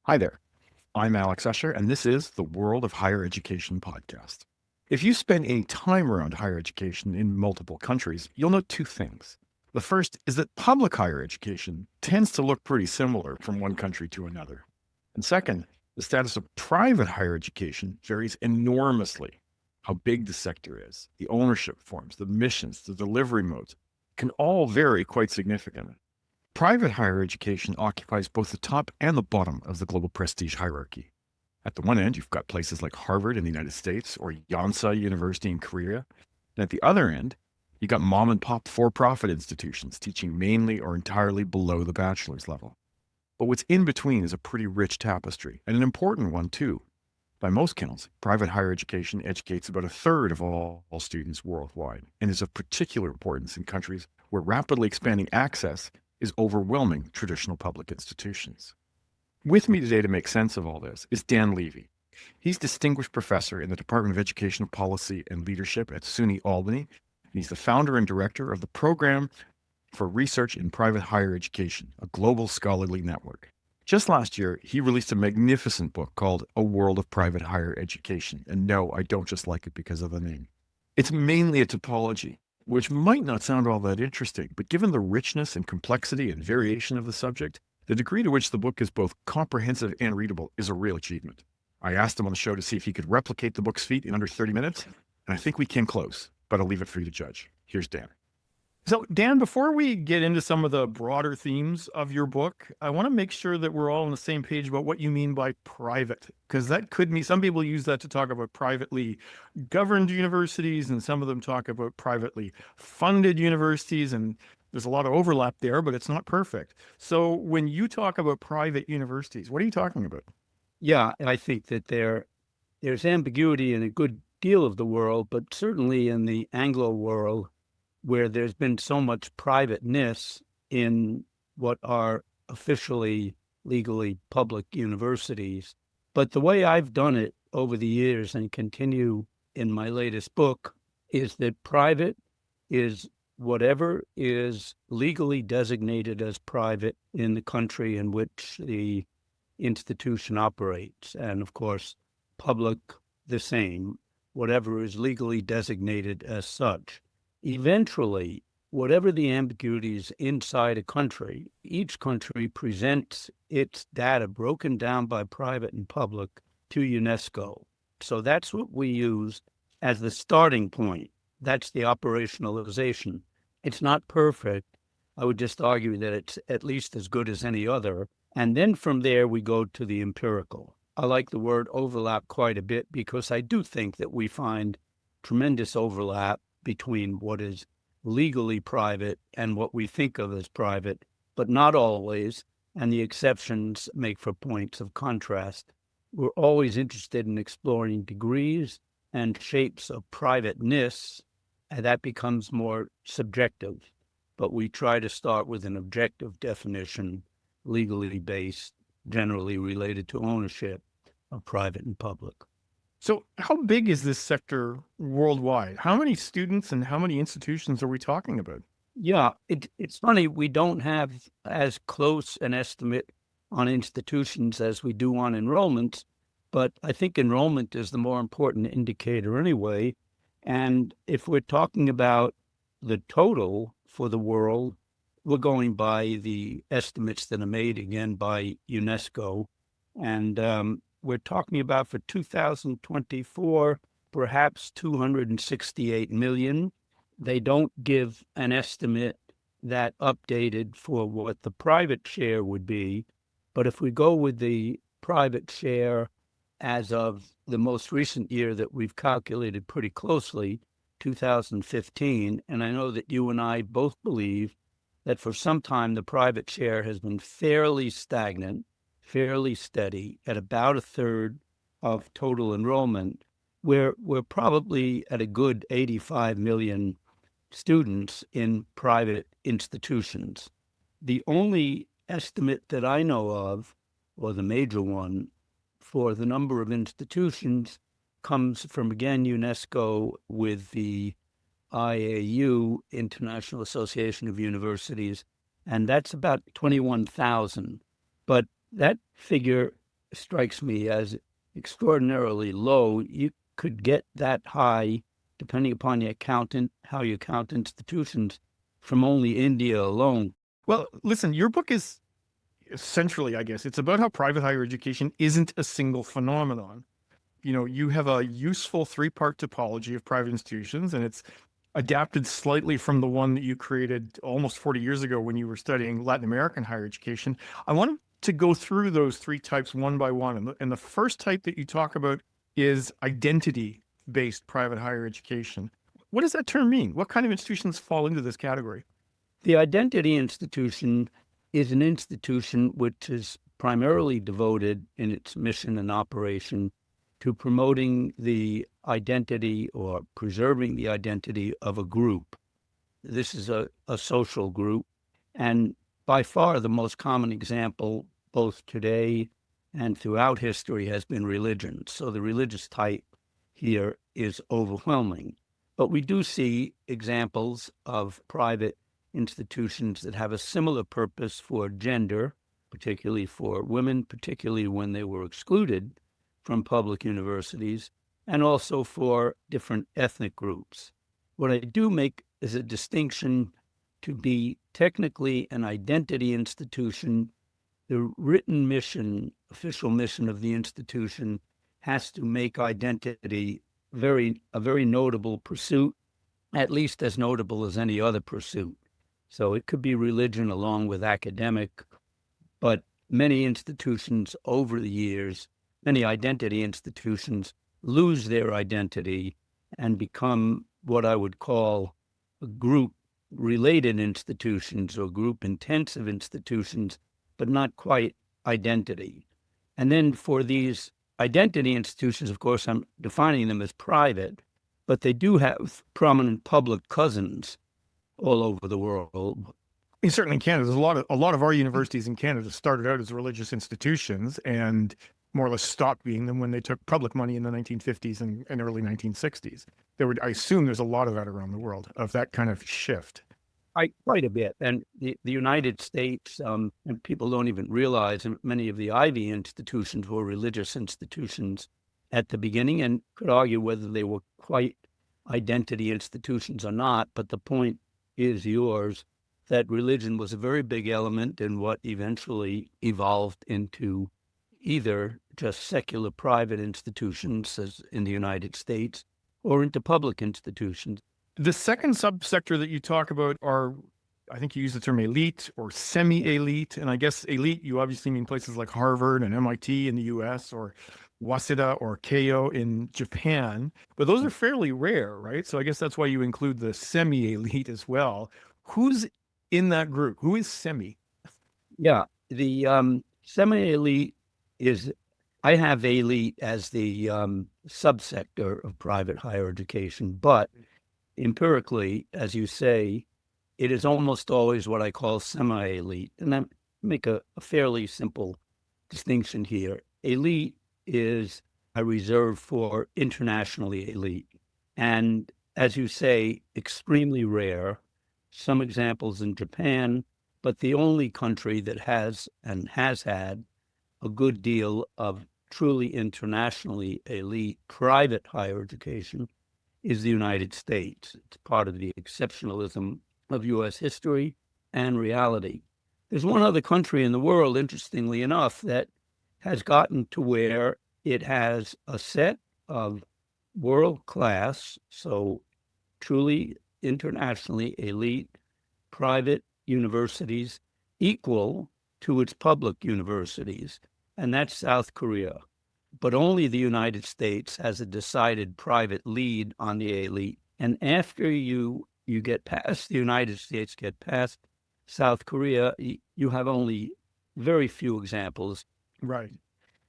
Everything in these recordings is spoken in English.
Hi there. I'm Alex Usher, and this is the World of Higher Education podcast. If you spend any time around higher education in multiple countries, you'll note two things. The first is that public higher education tends to look pretty similar from one country to another. And second, the status of private higher education varies enormously. How big the sector is, the ownership forms, the missions, the delivery modes can all vary quite significantly. Private higher education occupies both the top and the bottom of the global prestige hierarchy. At the one end, you've got places like Harvard in the United States or Yonsei University in Korea. And at the other end, you got mom and pop for profit institutions teaching mainly or entirely below the bachelor's level. But what's in between is a pretty rich tapestry, and an important one too. By most counts, private higher education educates about a third of all students worldwide and is of particular importance in countries where rapidly expanding access is overwhelming traditional public institutions. With me today to make sense of all this is Dan Levy. He's Distinguished Professor in the Department of Educational Policy and Leadership at SUNY Albany, and he's the founder and director of the Program for Research in Private Higher Education, a global scholarly network. Just last year, he released a magnificent book called A World of Private Higher Education. And no, I don't just like it because of the name. It's mainly a topology, which might not sound all that interesting, but given the richness and complexity and variation of the subject, the degree to which the book is both comprehensive and readable is a real achievement. I asked him on the show to see if he could replicate the book's feat in under 30 minutes, and I think we came close, but I'll leave it for you to judge. Here's Dan. So, Dan, before we get into some of the broader themes of your book, I want to make sure that we're all on the same page about what you mean by private, because that could mean some people use that to talk about privately governed universities, and some of them talk about privately funded universities, and there's a lot of overlap there, but it's not perfect. So, when you talk about private universities, what are you talking about? Yeah, I think that there's ambiguity in a good deal of the world, but certainly in the Anglo world, where there's been so much privateness in what are officially legally public universities. But the way I've done it over the years and continue in my latest book is that private is whatever is legally designated as private in the country in which the institution operates. And of course, public, the same, whatever is legally designated as such. Eventually, whatever the ambiguities inside a country, each country presents its data broken down by private and public to UNESCO. So that's what we use as the starting point. That's the operationalization. It's not perfect. I would just argue that it's at least as good as any other. And then from there, we go to the empirical. I like the word overlap quite a bit because I do think that we find tremendous overlap between what is legally private and what we think of as private, but not always. And the exceptions make for points of contrast. We're always interested in exploring degrees and shapes of privateness, and that becomes more subjective. But we try to start with an objective definition, legally based, generally related to ownership of private and public. So, how big is this sector worldwide? How many students and how many institutions are we talking about? Yeah, it's funny. We don't have as close an estimate on institutions as we do on enrollments, but I think enrollment is the more important indicator anyway. And if we're talking about the total for the world, we're going by the estimates that are made again by UNESCO. And we're talking about for 2024, perhaps 268 million. They don't give an estimate that updated for what the private share would be. But if we go with the private share as of the most recent year that we've calculated pretty closely, 2015, and I know that you and I both believe that for some time the private share has been fairly stagnant, fairly steady at about a third of total enrollment. We're probably at a good 85 million students in private institutions. The only estimate that I know of, or the major one, for the number of institutions comes from, again, UNESCO with the IAU, International Association of Universities, and that's about 21,000. But that figure strikes me as extraordinarily low. You could get that high, depending upon the accountant, how you count institutions, from only India alone. Well, listen, your book is essentially, I guess, it's about how private higher education isn't a single phenomenon. You have a useful three-part topology of private institutions, and it's adapted slightly from the one that you created almost 40 years ago when you were studying Latin American higher education. I want to go through those three types one by one. And the first type that you talk about is identity-based private higher education. What does that term mean? What kind of institutions fall into this category? The identity institution is an institution which is primarily devoted in its mission and operation to promoting the identity or preserving the identity of a group. This is a social group, and by far the most common example, both today and throughout history, has been religion. So the religious type here is overwhelming. But we do see examples of private institutions that have a similar purpose for gender, particularly for women, particularly when they were excluded from public universities, and also for different ethnic groups. What I do make is a distinction to be technically an identity institution. The written mission, official mission of the institution has to make identity a very notable pursuit, at least as notable as any other pursuit. So it could be religion along with academic, but many institutions over the years, many identity institutions lose their identity and become what I would call group-related institutions or group-intensive institutions, but not quite identity. And then for these identity institutions, of course, I'm defining them as private, but they do have prominent public cousins all over the world. Certainly in Canada, there's a lot of our universities in Canada started out as religious institutions and more or less stopped being them when they took public money in the 1950s and early 1960s. I assume there's a lot of that around the world, of that kind of shift. Quite a bit. And the United States, and people don't even realize, many of the Ivy institutions were religious institutions at the beginning, and could argue whether they were quite identity institutions or not. But the point is yours, that religion was a very big element in what eventually evolved into either just secular private institutions, as in the United States, or into public institutions. The second subsector that you talk about are, I think you use the term elite or semi-elite. And I guess elite, you obviously mean places like Harvard and MIT in the US, or Waseda or Keio in Japan. But those are fairly rare, right? So I guess that's why you include the semi-elite as well. Who's in that group? Who is semi? Yeah, the semi-elite is, I have elite as the subsector of private higher education, but empirically, as you say, it is almost always what I call semi-elite. And I make a fairly simple distinction here. Elite is a reserve for internationally elite. And as you say, extremely rare. Some examples in Japan, but the only country that has and has had a good deal of truly internationally elite private higher education is the United States. It's part of the exceptionalism of U.S. history and reality. There's one other country in the world, interestingly enough, that has gotten to where it has a set of world-class, so truly internationally elite private universities equal to its public universities, and that's South Korea. But only the United States has a decided private lead on the elite. And after you get past the United States, get past South Korea, you have only very few examples. Right.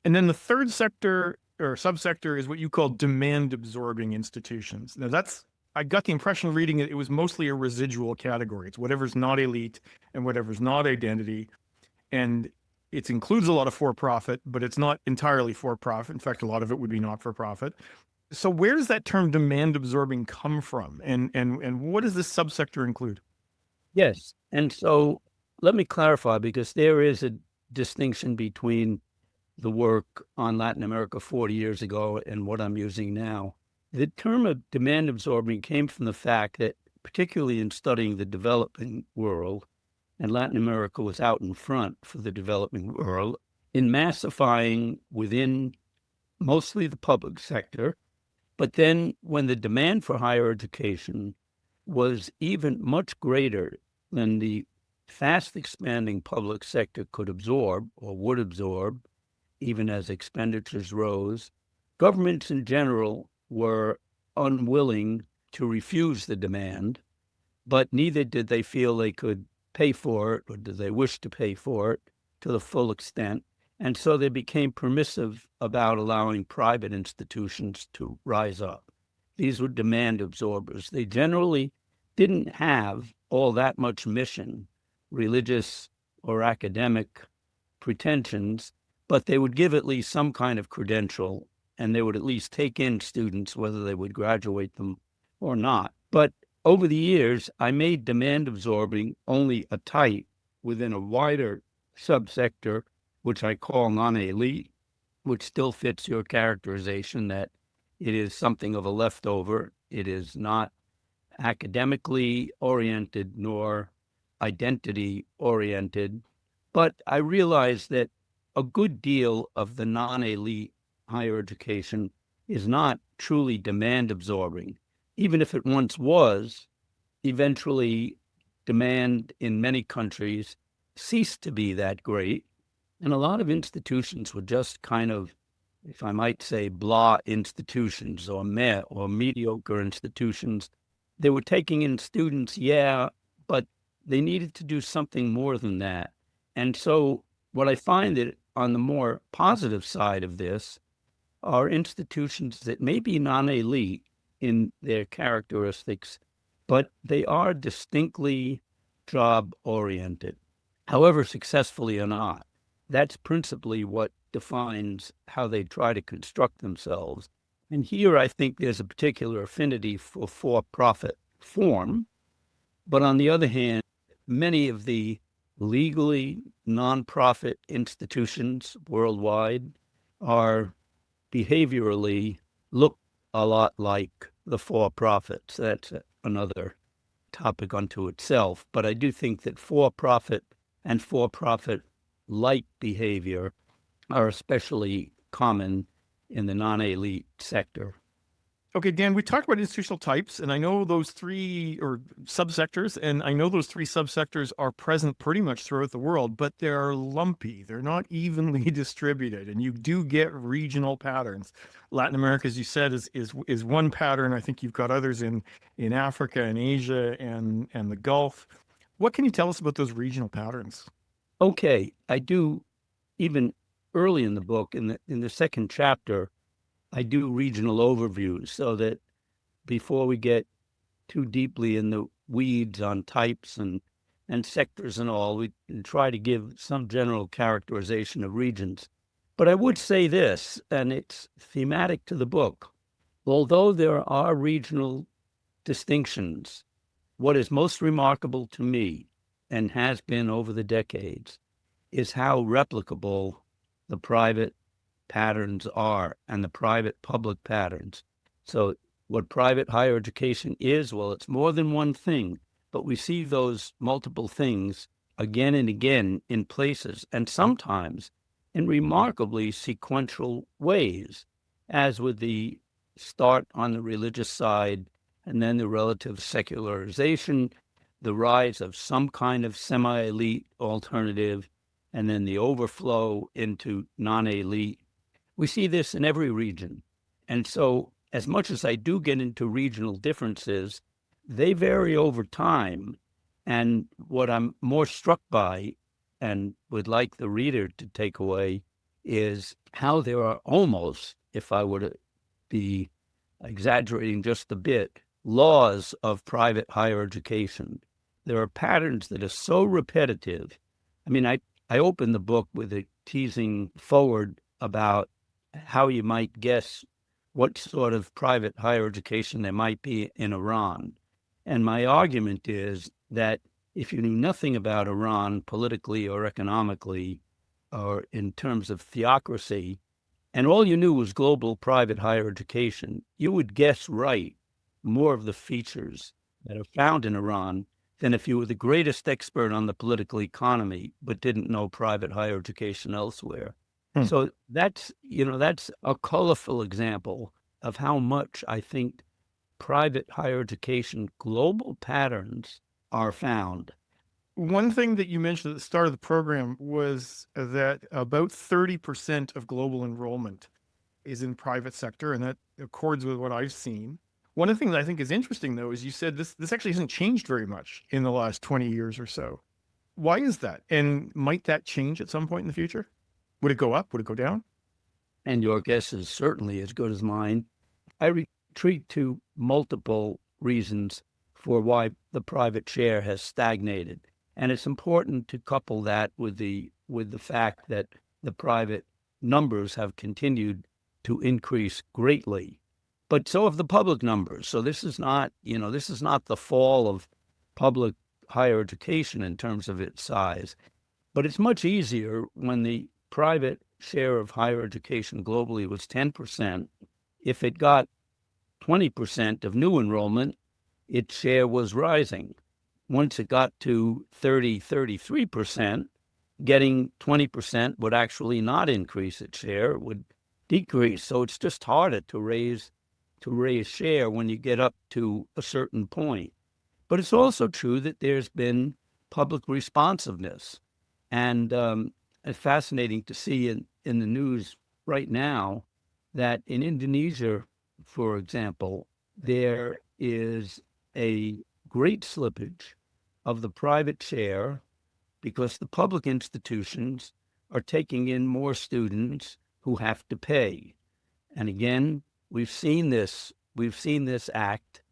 And then the third sector or subsector is what you call demand absorbing institutions. Now I got the impression reading it was mostly a residual category. It's whatever's not elite and whatever's not identity. And it includes a lot of for-profit, but it's not entirely for-profit. In fact, a lot of it would be not-for-profit. So where does that term demand absorbing come from? And what does this subsector include? Yes. And so let me clarify, because there is a distinction between the work on Latin America 40 years ago and what I'm using now. The term of demand absorbing came from the fact that, particularly in studying the developing world, and Latin America was out in front for the developing world, in massifying within mostly the public sector. But then when the demand for higher education was even much greater than the fast expanding public sector could absorb or would absorb, even as expenditures rose, governments in general were unwilling to refuse the demand, but neither did they feel they could pay for it or did they wish to pay for it to the full extent. And so they became permissive about allowing private institutions to rise up. These were demand absorbers. They generally didn't have all that much mission, religious or academic pretensions, but they would give at least some kind of credential, and they would at least take in students, whether they would graduate them or not. But over the years, I made demand absorbing only a type within a wider subsector, which I call non-elite, which still fits your characterization that it is something of a leftover. It is not academically oriented nor identity oriented. But I realized that a good deal of the non-elite higher education is not truly demand absorbing. Even if it once was, eventually demand in many countries ceased to be that great. And a lot of institutions were just kind of, if I might say, blah institutions or meh or mediocre institutions. They were taking in students, yeah, but they needed to do something more than that. And so what I find that on the more positive side of this are institutions that may be non-elite in their characteristics, but they are distinctly job-oriented, however successfully or not. That's principally what defines how they try to construct themselves. And here I think there's a particular affinity for-profit form. But on the other hand, many of the legally nonprofit institutions worldwide are behaviorally look a lot like the for-profits. That's another topic unto itself. But I do think that for-profit and for-profit-like behavior are especially common in the non-elite sector. Okay, Dan, we talked about institutional types, and I know those three or subsectors, and I know those three subsectors are present pretty much throughout the world, but they're lumpy. They're not evenly distributed, and you do get regional patterns. Latin America, as you said, is one pattern. I think you've got others in Africa and Asia and the Gulf. What can you tell us about those regional patterns? Okay, I do, even early in the book, in the second chapter, I do regional overviews so that before we get too deeply in the weeds on types and sectors and all, we can try to give some general characterization of regions. But I would say this, and it's thematic to the book. Although there are regional distinctions, what is most remarkable to me, and has been over the decades, is how replicable the private patterns are and the private-public patterns. So what private higher education is, well, it's more than one thing, but we see those multiple things again and again in places, and sometimes in remarkably sequential ways, as with the start on the religious side and then the relative secularization, the rise of some kind of semi-elite alternative, and then the overflow into non-elite. We see this in every region. And so as much as I do get into regional differences, they vary over time. And what I'm more struck by and would like the reader to take away is how there are almost, if I were to be exaggerating just a bit, laws of private higher education. There are patterns that are so repetitive. I mean, I opened the book with a teasing forward about how you might guess what sort of private higher education there might be in Iran. And my argument is that if you knew nothing about Iran politically or economically, or in terms of theocracy, and all you knew was global private higher education, you would guess right more of the features that are found in Iran than if you were the greatest expert on the political economy but didn't know private higher education elsewhere. Hmm. So that's a colorful example of how much I think private higher education global patterns are found. One thing that you mentioned at the start of the program was that about 30% of global enrollment is in private sector, and that accords with what I've seen. One of the things I think is interesting, though, is you said this actually hasn't changed very much in the last 20 years or so. Why is that? And might that change at some point in the future? Would it go up? Would it go down? And your guess is certainly as good as mine. I retreat to multiple reasons for why the private share has stagnated. And it's important to couple that with the fact that the private numbers have continued to increase greatly. But so have the public numbers. So this is not the fall of public higher education in terms of its size. But it's much easier when the private share of higher education globally was 10%. If it got 20% of new enrollment, its share was rising. Once it got to 33%, getting 20% would actually not increase its share, it would decrease. So it's just harder to raise share when you get up to a certain point. But it's also true that there's been public responsiveness. And it's fascinating to see in the news right now that in Indonesia, for example, there is a great slippage of the private share because the public institutions are taking in more students who have to pay. And again, we've seen this act,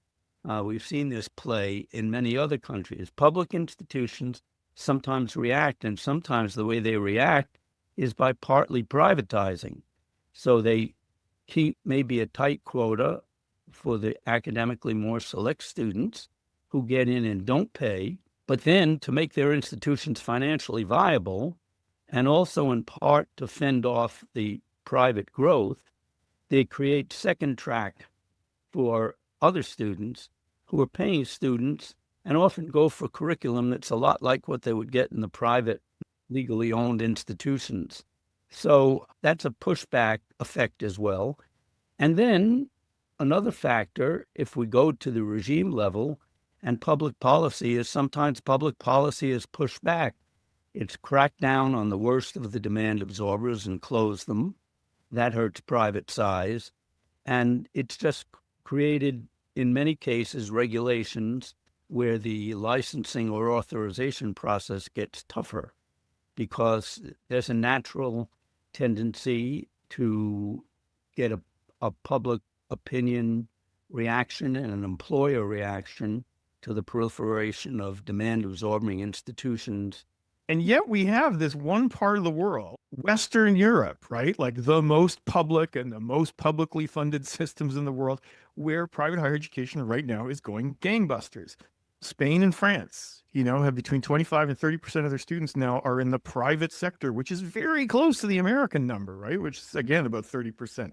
we've seen this play in many other countries. Public institutions sometimes react, and sometimes the way they react is by partly privatizing. So they keep maybe a tight quota for the academically more select students who get in and don't pay, but then to make their institutions financially viable, and also in part to fend off the private growth, they create second track for other students who are paying students and often go for curriculum that's a lot like what they would get in the private, legally owned institutions. So that's a pushback effect as well. And then another factor, if we go to the regime level and public policy, is sometimes public policy is pushed back. It's cracked down on the worst of the demand absorbers and closed them. That hurts private size. And it's just created, in many cases, regulations where the licensing or authorization process gets tougher because there's a natural tendency to get a public opinion reaction and an employer reaction to the proliferation of demand-absorbing institutions. And yet we have this one part of the world, Western Europe, right? Like the most public and the most publicly funded systems in the world, where private higher education right now is going gangbusters. Spain and France, have between 25 and 30% of their students now are in the private sector, which is very close to the American number, right? Which is, again, about 30%.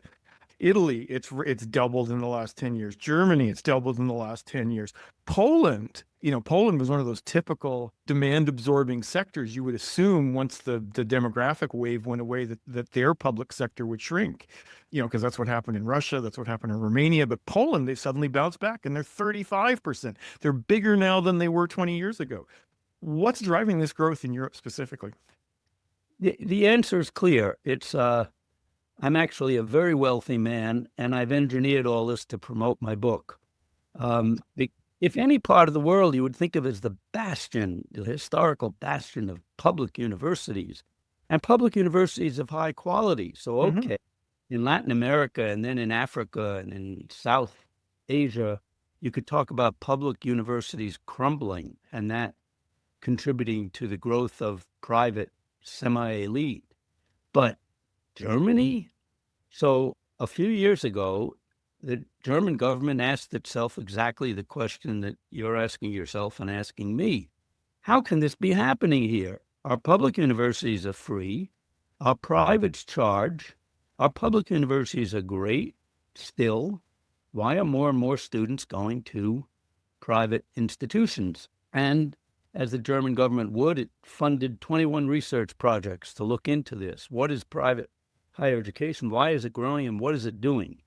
Italy, it's doubled in the last 10 years. Germany, it's doubled in the last 10 years. Poland, Poland was one of those typical demand absorbing sectors. You would assume once the demographic wave went away that their public sector would shrink, because that's what happened in Russia. That's what happened in Romania. But Poland, they suddenly bounced back and they're 35%. They're bigger now than they were 20 years ago. What's driving this growth in Europe specifically? The answer is clear. It's I'm actually a very wealthy man, and I've engineered all this to promote my book. If any part of the world you would think of as the bastion, the historical bastion of public universities, and public universities of high quality. So, okay, in Latin America and then in Africa and in South Asia, you could talk about public universities crumbling and that contributing to the growth of private semi-elite. But Germany? So a few years ago, the German government asked itself exactly the question that you're asking yourself and asking me. How can this be happening here? Our public universities are free. Our privates charge. Our public universities are great still. Why are more and more students going to private institutions? And as the German government would, it funded 21 research projects to look into this. What is private higher education? Why is it growing and what is it doing?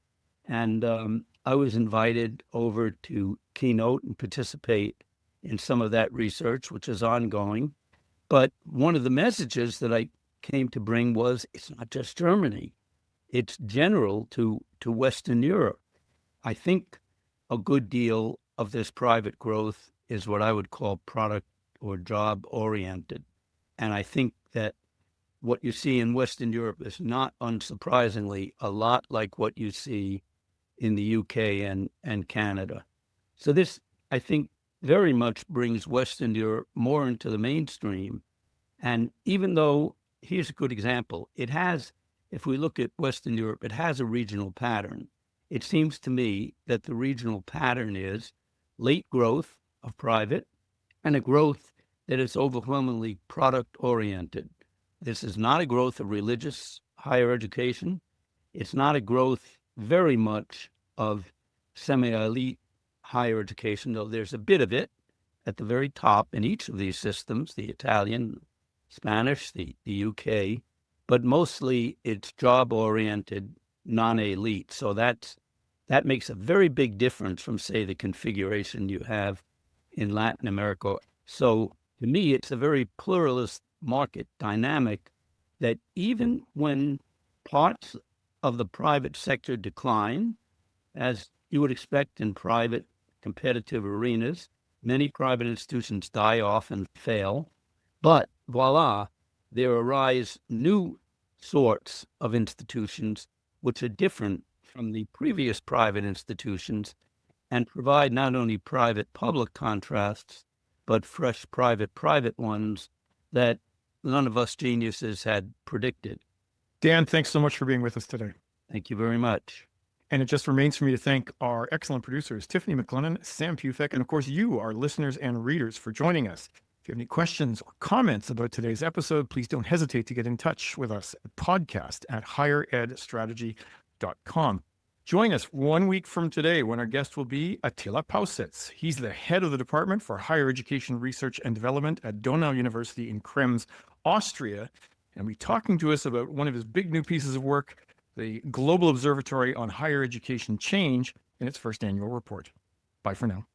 And I was invited over to keynote and participate in some of that research, which is ongoing. But one of the messages that I came to bring was it's not just Germany. It's general to Western Europe. I think a good deal of this private growth is what I would call product or job oriented. And I think that what you see in Western Europe is not unsurprisingly a lot like what you see in the UK and Canada. So this, I think, very much brings Western Europe more into the mainstream. And even though, here's a good example, it has, if we look at Western Europe, it has a regional pattern. It seems to me that the regional pattern is late growth of private and a growth that is overwhelmingly product oriented. This is not a growth of religious higher education. It's not a growth very much of semi-elite higher education, though there's a bit of it at the very top in each of these systems, the Italian, Spanish, the UK, but mostly it's job-oriented, non-elite. So that makes a very big difference from, say, the configuration you have in Latin America. So to me, it's a very pluralist market dynamic that even when parts of the private sector decline, as you would expect in private competitive arenas, many private institutions die off and fail. But voila, there arise new sorts of institutions which are different from the previous private institutions and provide not only private-public contrasts, but fresh private-private ones that none of us geniuses had predicted. Dan, thanks so much for being with us today. Thank you very much. And it just remains for me to thank our excellent producers, Tiffany McLennan, Sam Pufek, and of course you, our listeners and readers, for joining us. If you have any questions or comments about today's episode, please don't hesitate to get in touch with us at podcast@higheredstrategy.com. Join us 1 week from today when our guest will be Attila Pausitz. He's the head of the Department for Higher Education Research and Development at Donau University in Krems, Austria, and will be talking to us about one of his big new pieces of work, the Global Observatory on Higher Education Change, in its first annual report. Bye for now.